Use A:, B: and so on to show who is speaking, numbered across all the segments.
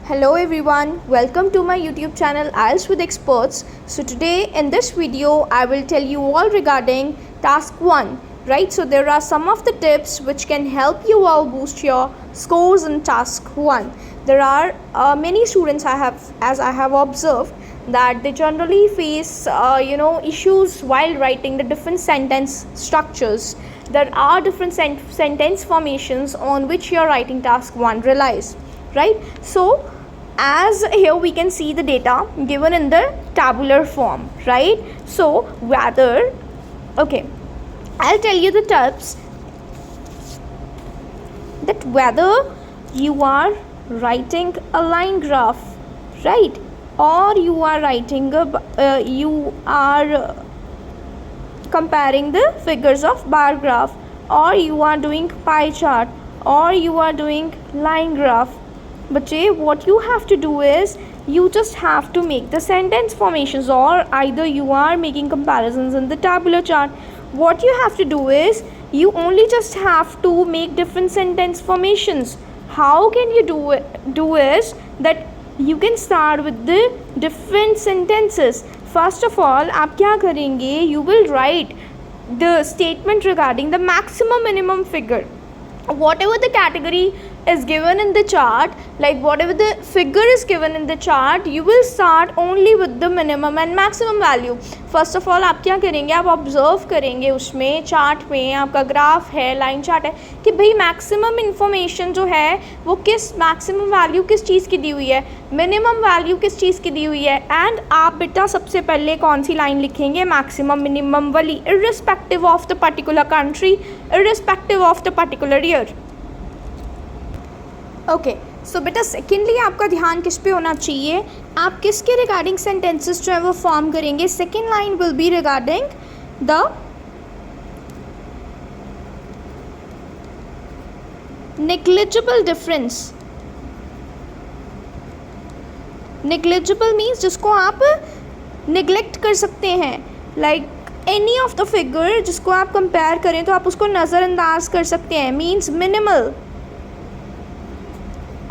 A: Hello everyone, welcome to my YouTube channel IELTS with Experts. So today in this video I will tell you all regarding task 1, right? So there are some of the tips which can help you all boost your scores in task 1. There are many students I have observed that they generally face issues while writing the different sentence structures. There are different sentence formations on which your writing task 1 relies, right? So as here we can see the data given in the tabular form, right? So I'll tell you the tips that whether you are writing a line graph, right, or you are writing you are comparing the figures of bar graph, or you are doing pie chart, or you are doing line graph. बच्चे what you have to do is you just have to make the sentence formations, or either you are making comparisons in the tabular chart. What you have to do is you only just have to make different sentence formations. How can you do is that you can start with the different sentences. First of all आप क्या करेंगे, you will write the statement regarding the maximum minimum figure. Whatever the category is given in the chart, like whatever the figure is given in the chart, you will start only with the minimum and maximum value. First of all आप क्या करेंगे, आप observe करेंगे उसमें chart में आपका graph है, line chart है, कि भाई मैक्सिमम इन्फॉर्मेशन जो है वो किस मैक्सिमम वैल्यू किस चीज़ की दी हुई है, मिनिमम वैल्यू किस चीज़ की दी हुई है. एंड आप बेटा सबसे पहले कौन सी लाइन लिखेंगे, मैक्सिमम मिनिमम वाली, irrespective of the particular country, irrespective of the particular year. Okay, so बेटा सेकेंडली आपका ध्यान किस पे होना चाहिए, आप किसके रिगार्डिंग सेंटेंसेस जो है वो फॉर्म करेंगे. Second line will be regarding the negligible difference. Negligible means जिसको आप निगलेक्ट कर सकते हैं, like any of the figure जिसको आप कंपेयर करें तो आप उसको नज़रअंदाज कर सकते हैं, मीन्स मिनिमल,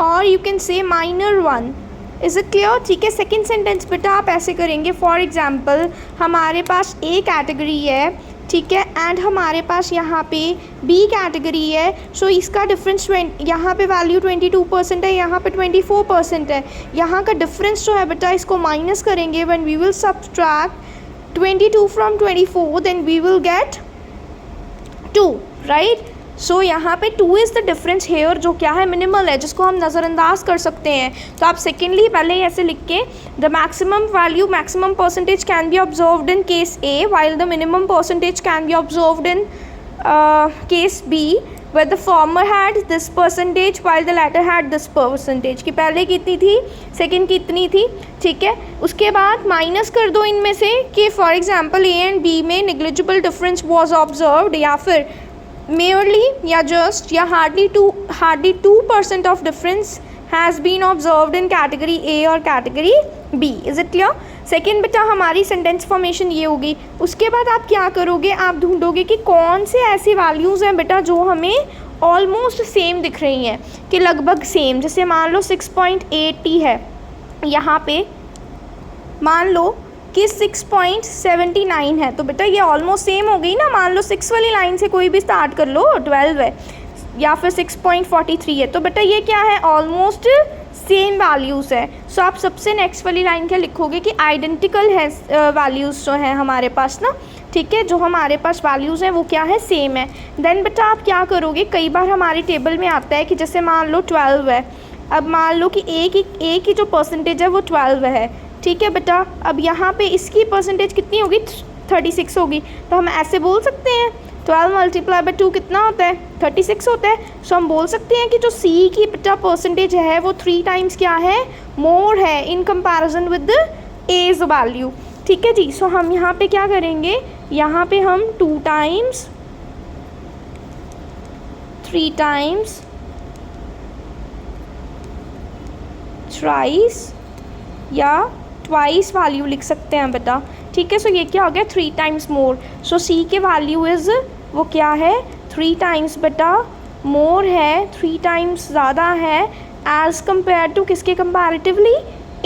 A: और you can say minor one. Is it clear? ठीक है. सेकेंड सेंटेंस बेटा आप ऐसे करेंगे, फॉर एग्जाम्पल हमारे पास ए कैटेगरी है, ठीक है, एंड हमारे पास यहाँ पे बी कैटेगरी है. सो इसका डिफरेंस यहाँ पे वैल्यू 22% है, यहाँ पे 24% है. यहाँ का डिफरेंस जो है बेटा इसको माइनस करेंगे. When we will subtract 22 from 24 then we will get 2, right. So यहाँ पे 2 इज़ द डिफरेंस हेयर, जो क्या है, मिनिमल है, जिसको हम नज़रअंदाज कर सकते हैं. तो आप सेकेंडली पहले ऐसे लिख के, the maximum value maximum percentage can be observed in case A while the minimum percentage can be observed in case B where the former had this percentage while the latter had this percentage. कि पहले कितनी थी, second कितनी थी, ठीक है. उसके बाद माइनस कर दो इनमें से कि for example A and B में नेग्लिजिबल डिफरेंस वाज ऑब्जर्व्ड, या फिर merely या just या hardly 2% of difference has been observed in category A और category B. Is it clear? Second बेटा हमारी सेंटेंस फॉर्मेशन ये होगी. उसके बाद आप क्या करोगे, आप ढूंढोगे कि कौन से ऐसी वैल्यूज़ हैं बेटा जो हमें ऑलमोस्ट सेम दिख रही हैं, कि लगभग सेम. जैसे मान लो 6.80 है, यहाँ पे मान लो कि 6.79 है, तो बेटा ये ऑलमोस्ट सेम हो गई ना. मान लो 6 वाली लाइन से कोई भी स्टार्ट कर लो, 12 है, या फिर 6.43 है, तो बेटा ये क्या है, ऑलमोस्ट सेम वैल्यूज़ है. सो आप सबसे नेक्स्ट वाली लाइन क्या लिखोगे कि आइडेंटिकल है वैल्यूज़ जो हैं हमारे पास ना, ठीक है, जो हमारे पास वैल्यूज़ हैं वो क्या है, सेम है. देन बेटा आप क्या करोगे, कई बार हमारी टेबल में आता है कि जैसे मान लो 12 है, अब मान लो कि ए की जो परसेंटेज है वो 12 है, ठीक है बेटा. अब यहाँ पे इसकी परसेंटेज कितनी होगी, 36 होगी. तो हम ऐसे बोल सकते हैं 12 मल्टीप्लाई बाई 2 कितना होता है, 36 होता है. सो हम बोल सकते हैं कि जो सी की बेटा परसेंटेज है वो 3 टाइम्स क्या है, मोर है in comparison with the age value. ठीक है जी. सो हम यहाँ पे क्या करेंगे, यहाँ पे हम 2 टाइम्स 3 टाइम्स थ्राइस या ट्वाइस वैल्यू लिख सकते हैं बेटा, ठीक है. सो ये क्या हो गया, 3 टाइम्स मोर. सो सी के वैल्यू इज़ वो क्या है, 3 टाइम्स बेटा मोर है, 3 टाइम्स ज़्यादा है एज कम्पेयर टू किसके कंपैरेटिवली,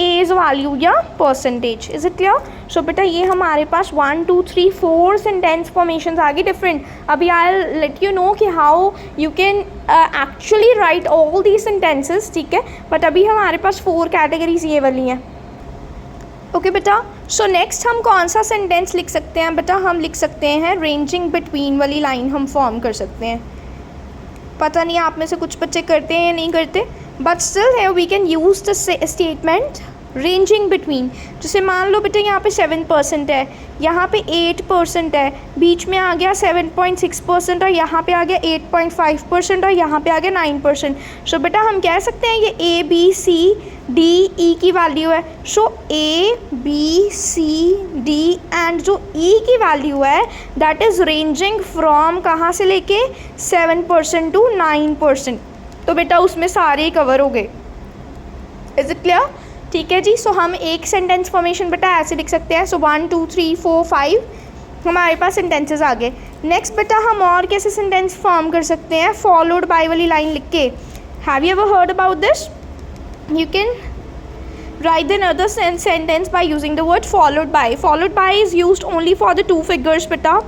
A: एज वैल्यू या percentage. Is it clear? So बेटा ये हमारे पास 1 2 3 4 सेंटेंस फॉर्मेशंस आ गए डिफरेंट। अभी आई लेट यू नो कि how you can actually right all the sentences, ठीक है। बट अभी हमारे पास 4 कैटेगरीज ये वाली हैं। ओके बेटा, सो नेक्स्ट हम कौन सा सेंटेंस लिख सकते हैं बेटा? हम लिख सकते हैं रेंजिंग बिटवीन वाली लाइन हम फॉर्म कर सकते हैं। पता नहीं आप में से कुछ बच्चे करते हैं या नहीं करते, बट स्टिल है we can use the statement ranging between. जैसे मान लो बेटा यहाँ पे 7% है, यहाँ पे 8% है, बीच में आ गया 7.6% और यहाँ पे आ गया 8.5% और यहाँ पे आ गया 9%। सो बेटा हम कह सकते हैं ये ABCDE की वैल्यू है। सो ABCD एंड जो E की वैल्यू है दैट इज़ रेंजिंग फ्रॉम कहाँ से लेके 7% टू 9%। तो बेटा उसमें सारे कवर हो गए। Is it clear? ठीक है जी। सो हम एक सेंटेंस फॉर्मेशन बेटा ऐसे लिख सकते हैं। सो 1 2 3 4 5 हमारे पास सेंटेंसेस आ गए। नेक्स्ट बेटा हम और कैसे सेंटेंस फॉर्म कर सकते हैं? फॉलोड बाय वाली लाइन लिख के। Have you ever heard about this? You can write another sentence by using the word followed by. Followed by is used only for the 2 figures बेटा।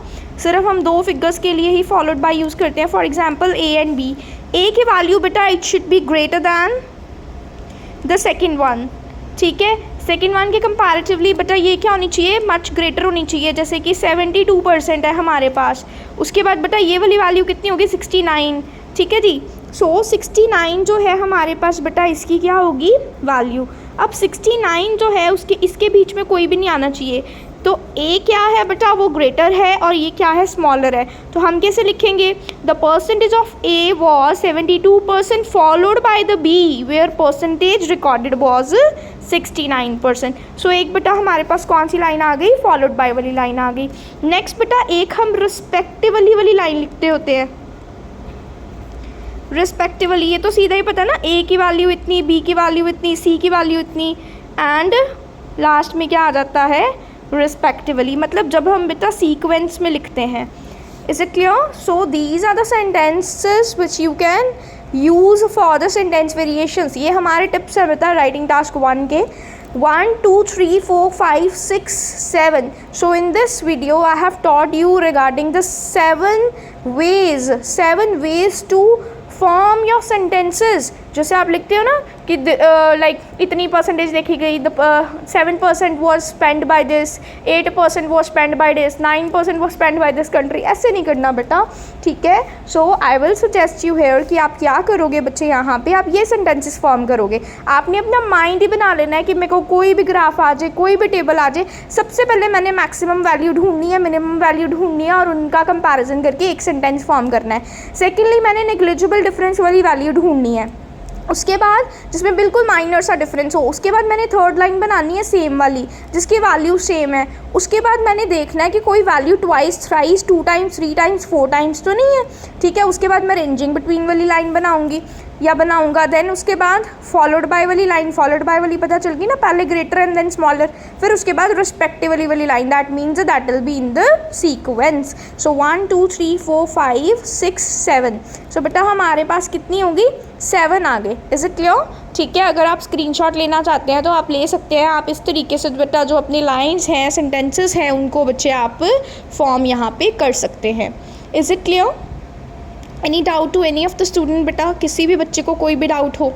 A: सिर्फ हम 2 फिगर्स के लिए ही followed by यूज़ करते हैं। For example A and B। A की value बेटा it should be greater than the second one, ठीक है। सेकेंड वन के कंपैरेटिवली बेटा ये क्या होनी चाहिए? मच ग्रेटर होनी चाहिए। जैसे कि 72% है हमारे पास, उसके बाद बेटा ये वाली वैल्यू कितनी होगी? 69, ठीक है जी। सो 69 जो है हमारे पास बेटा इसकी क्या होगी वैल्यू? अब 69 जो है उसके इसके बीच में कोई भी नहीं आना चाहिए। तो A क्या है बेटा? वो ग्रेटर है और ये क्या है? स्मॉलर है। तो हम कैसे लिखेंगे? The percentage of A was 72% followed by the B where percentage recorded was 69%। So एक बेटा हमारे पास कौन सी लाइन आ गई? फॉलोड बाय वाली लाइन आ गई। नेक्स्ट बेटा एक हम रिस्पेक्टिवली वाली लाइन लिखते होते हैं। रिस्पेक्टिवली ये तो सीधा ही पता ना, A की वैल्यू इतनी, B की वैल्यू इतनी, C की वैल्यू इतनी एंड लास्ट में क्या आ जाता है? रिस्पेक्टिवली। मतलब जब हम बेटा सीक्वेंस में लिखते हैं। Is it clear? So these are the sentences which you can use for the sentence variations. ये हमारे टिप्स हैं बेटा राइटिंग टास्क 1 के। 1 2 3 4 5 6 7। So in this video I have taught you regarding the 7 ways to form your sentences। जैसे आप लिखते हो ना कि लाइक इतनी परसेंटेज लिखी गई, 7% was spend by this, 8% was spend by this, 9% was spend by this country. ऐसे नहीं करना बेटा, ठीक है। So I will suggest you here कि आप क्या करोगे बच्चे, यहाँ पे आप ये सेंटेंसेस फॉर्म करोगे। आपने अपना माइंड ही बना लेना है कि मेरे को कोई भी ग्राफ आ जाए, कोई भी टेबल आ जाए, सबसे पहले मैंने मैक्सिमम वैल्यू ढूंढनी है, मिनिमम वैल्यू ढूंढनी है और उनका कंपैरिजन करके एक सेंटेंस फॉर्म करना है। सेकेंडली मैंने नेग्लिजिबल डिफरेंस वाली वैल्यू ढूंढनी है, उसके बाद जिसमें बिल्कुल माइनर सा डिफरेंस हो। उसके बाद मैंने थर्ड लाइन बनानी है सेम वाली जिसकी वैल्यू सेम है। उसके बाद मैंने देखना है कि कोई value twice, thrice, 2 times, 3 times, 4 times तो नहीं है, ठीक है। उसके बाद मैं रेंजिंग बिटवीन वाली लाइन बनाऊंगी या बनाऊंगा। देन उसके बाद फॉलोड बाय वाली लाइन, फॉलोड बाय वाली पता चल गई ना, पहले ग्रेटर एंड देन स्मॉलर, फिर उसके बाद रिस्पेक्टिवली वाली line, that means that will be in the sequence. So 1 2 3 4 5 6 7। So बेटा हमारे पास कितनी होगी? 7 आ गए। Is it clear? ठीक है। अगर आप स्क्रीनशॉट लेना चाहते हैं तो आप ले सकते हैं। आप इस तरीके से बेटा जो अपनी लाइंस हैं, सेंटेंसेस हैं, उनको बच्चे आप फॉर्म यहाँ पे कर सकते हैं। Is it clear? Any doubt to any of the student? बेटा किसी भी बच्चे को कोई भी डाउट हो,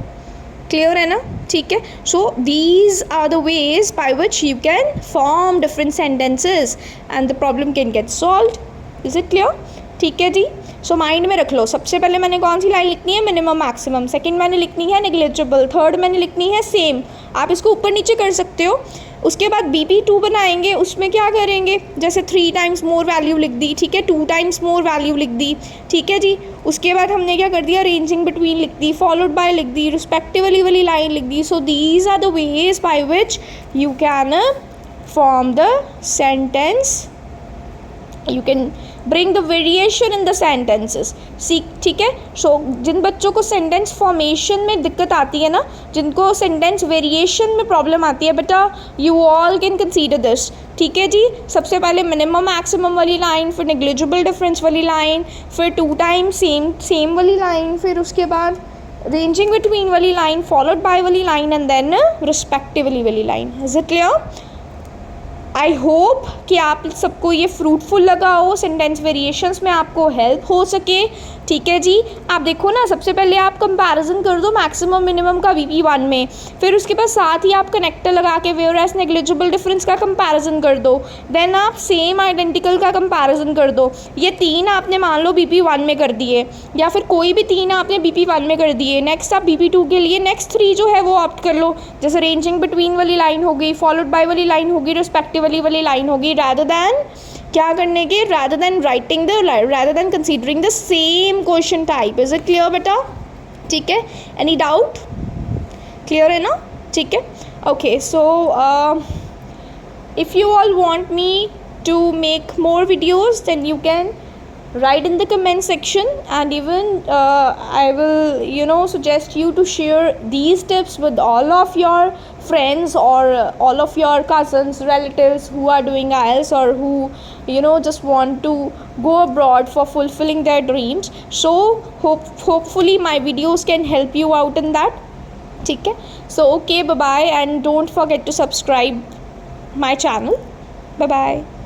A: क्लियर है ना? ठीक है। So these are the ways by which you can form different sentences and the problem can get solved. Is it clear? ठीक है जी। सो माइंड में रख लो, सबसे पहले मैंने कौन सी लाइन लिखनी है? Minimum maximum. सेकंड मैंने लिखनी है नेग्लिजिबल। थर्ड मैंने लिखनी है सेम। आप इसको ऊपर नीचे कर सकते हो। उसके बाद BP2 बनाएंगे, उसमें क्या करेंगे? जैसे 3 टाइम्स मोर वैल्यू लिख दी, ठीक है, 2 टाइम्स मोर वैल्यू लिख दी, ठीक है जी। उसके बाद हमने क्या कर दिया? रेंजिंग बिटवीन लिख दी, फॉलोड बाय लिख दी, रिस्पेक्टिवली वाली लाइन लिख दी। So these are the ways by which you can form the sentence, you can bring the variation in the sentences. ठीक है। सो जिन बच्चों को सेंटेंस फॉर्मेशन में दिक्कत आती है ना, जिनको सेंटेंस वेरिएशन में प्रॉब्लम आती है बेटा, you all can consider this. ठीक है जी। सबसे पहले मिनिमम मैक्सिमम वाली लाइन, फिर नेग्लिजिबल डिफरेंस वाली लाइन, फिर 2 टाइम्स सेम वाली लाइन, फिर उसके बाद रेंजिंग बिटवीन वाली लाइन फॉलोड बाय वाली लाइन एंड देन रिस्पेक्टिवली वाली line. Is it clear? I hope कि आप सबको ये फ्रूटफुल लगा हो, सेंटेंस वेरिएशंस में आपको हेल्प हो सके। ठीक है जी, आप देखो ना, सबसे पहले आप कंपैरिजन कर दो मैक्सिमम मिनिमम का VP1 में, फिर उसके बाद साथ ही आप कनेक्टर लगा के वेयर एज नेग्लिजिबल डिफरेंस का कंपैरिजन कर दो, देन आप सेम आइडेंटिकल का कंपैरिजन कर दो। ये 3 आपने मान लो BP1 में कर दिए, या फिर कोई भी 3 आपने BP1 में कर दिए। नेक्स्ट आप BP2 के लिए नेक्स्ट 3 जो है वो ऑप्ट कर लो, जैसे रेंजिंग बिटवीन वाली लाइन हो गई, फॉलोड बाय वाली लाइन होगी, रिस्पेक्टिवली वाली लाइन होगी, रादर दैन क्या करने के, rather than considering the same question type. Is it clear बेटा? ठीक है, एनी डाउट? क्लियर है ना? ठीक है, okay. So if you all want me to make more videos, then you can write in the comment section, and even I will suggest you to share these tips with all of your friends or all of your cousins, relatives who are doing IELTS or who just want to go abroad for fulfilling their dreams. So hopefully my videos can help you out in that. ठीक है, so okay, bye bye, and don't forget to subscribe my channel. Bye bye.